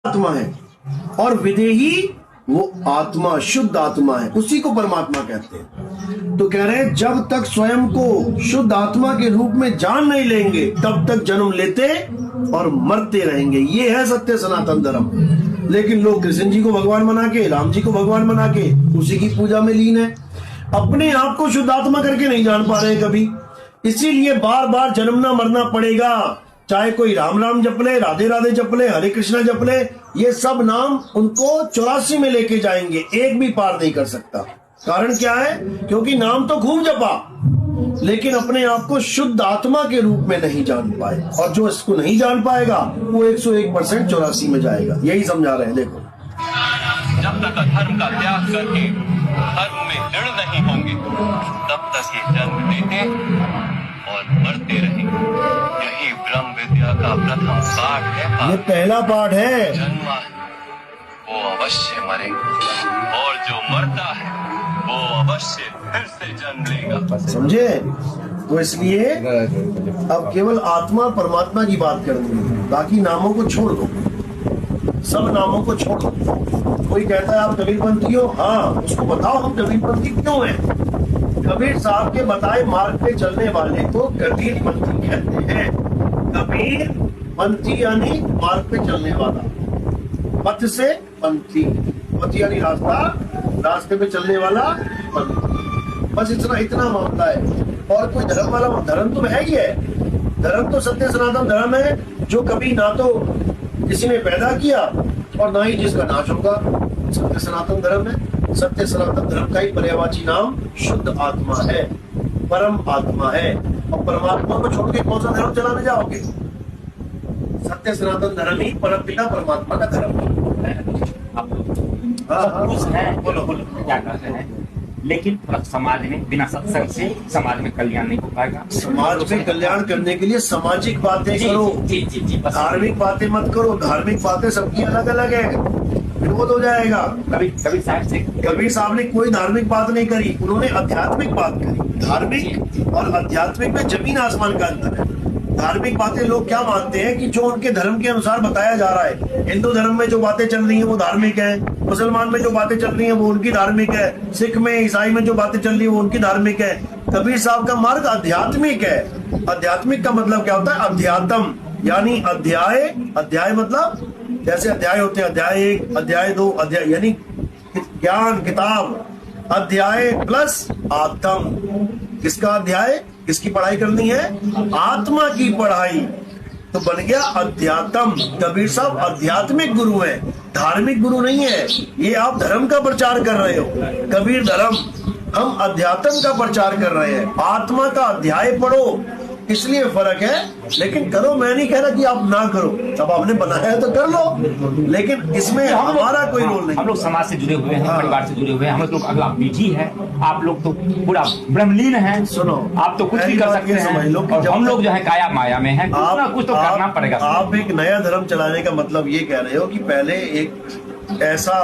आत्मा है और विदेही वो आत्मा, शुद्ध आत्मा है, उसी को परमात्मा कहते हैं। तो कह रहे हैं जब तक स्वयं को शुद्ध आत्मा के रूप में जान नहीं लेंगे तब तक जन्म लेते और मरते रहेंगे। ये है सत्य सनातन धर्म। लेकिन लोग कृष्ण जी को भगवान बना के, राम जी को भगवान बना के उसी की पूजा में लीन है, अपने आप को शुद्ध आत्मा करके नहीं जान पा रहे कभी। इसीलिए बार बार जन्मना मरना पड़ेगा। चाहे कोई राम राम जप ले, राधे राधे जप ले, हरे कृष्णा जप ले, ये सब नाम उनको 84 में लेके जाएंगे, एक भी पार नहीं कर सकता। कारण क्या है? क्योंकि नाम तो खूब जपा लेकिन अपने आप को शुद्ध आत्मा के रूप में नहीं जान पाए। और जो इसको नहीं जान पाएगा वो 101% 84 में जाएगा। यही समझा रहे हैं। देखो, जब तक अधर्म का त्याग करके धर्म में दृढ़ नहीं होंगे तब तक ये जन्म लेते और मरते रहेंगे। यही ब्रह्म विद्या का प्रथम पाठ है। ये पहला पाठ है। जन्मा है वो अवश्य मरेगा और जो मरता है वो अवश्य फिर से जन्म लेगा। समझे? तो इसलिए अब केवल आत्मा परमात्मा की बात करनी है, बाकी नामों को छोड़ दो, सब नामों को छोड़ दो। कोई कहता है आप कबीरपंथी हो, हाँ उसको बताओ हम कबीरपंथी क्यों हैं। कबीर साहब के बताए मार्ग पे चलने वाले को कबीरपंथी कहते हैं। कबीर पंथी यानी मार्ग पे चलने वाला, पथ से पंथी, पथ यानी रास्ता, रास्ते पे चलने वाला पंथी। बस इतना मामला है। और कोई धर्म वाला धर्म तो है ही है। धर्म तो सत्य सनातन धर्म है जो कभी ना तो किसी ने पैदा किया और ना ही जिसका नाश होगा। सत्य सनातन धर्म है। सत्य सनातन धर्म का ही पर्यायवाची नाम शुद्ध आत्मा है, परम आत्मा है। और परमात्मा को छोड़ के कौन सा धर्म चलाने जाओगे? सत्य सनातन धर्म ही परम पिता परमात्मा का धर्म है। बोलो क्या कहते हैं, लेकिन समाज में बिना सत्संग से समाज में कल्याण नहीं हो पाएगा। समाज में कल्याण करने के लिए सामाजिक बातें करो, जी धार्मिक बातें मत करो। धार्मिक बातें सबकी अलग अलग है, विरोध हो जाएगा। कबीर साहब ने कोई धार्मिक बात नहीं करी, उन्होंने आध्यात्मिक बात करी। धार्मिक और आध्यात्मिक में जमीन आसमान का अंतर है। धार्मिक बातें लोग क्या मानते हैं कि जो उनके धर्म के अनुसार बताया जा रहा है। हिंदू धर्म में जो बातें चल रही हैं वो धार्मिक है, मुसलमान में जो बातें चल रही हैं वो उनकी धार्मिक है, सिख में ईसाई में जो बातें चल रही है वो उनकी धार्मिक है। कबीर साहब का मार्ग आध्यात्मिक है। आध्यात्मिक का मतलब क्या होता है? अध्यात्म यानी अध्याय। अध्याय मतलब जैसे अध्याय होते हैं, अध्याय 1, अध्याय 2, अध्याय यानी ज्ञान, किताब। अध्याय प्लस आत्म। किसका अध्याय? किसकी पढ़ाई करनी है? आत्मा की पढ़ाई। तो बन गया अध्यात्म। कबीर साहब आध्यात्मिक गुरु है, धार्मिक गुरु नहीं है। ये आप धर्म का प्रचार कर रहे हो, कबीर धर्म। हम अध्यात्म का प्रचार कर रहे हैं। आत्मा का अध्याय पढ़ो, इसलिए फर्क है। लेकिन करो, मैं नहीं कह रहा कि आप ना करो, अब आपने बनाया है तो कर लो, लेकिन इसमें हमारा कोई रोल नहीं। हम लोग समाज से जुड़े हुए हैं, परिवार से जुड़े हुए हैं। हम लोग अगला पीढ़ी है। आप लोग तो पूरा ब्रह्मलीन है। सुनो, आप तो कुछ भी कर सकते हैं और हम लोग जो है काया माया में है। कुछ ना कुछ तो करना पड़ेगा। आप एक नया धर्म चलाने का मतलब ये कह रहे हो कि पहले एक ऐसा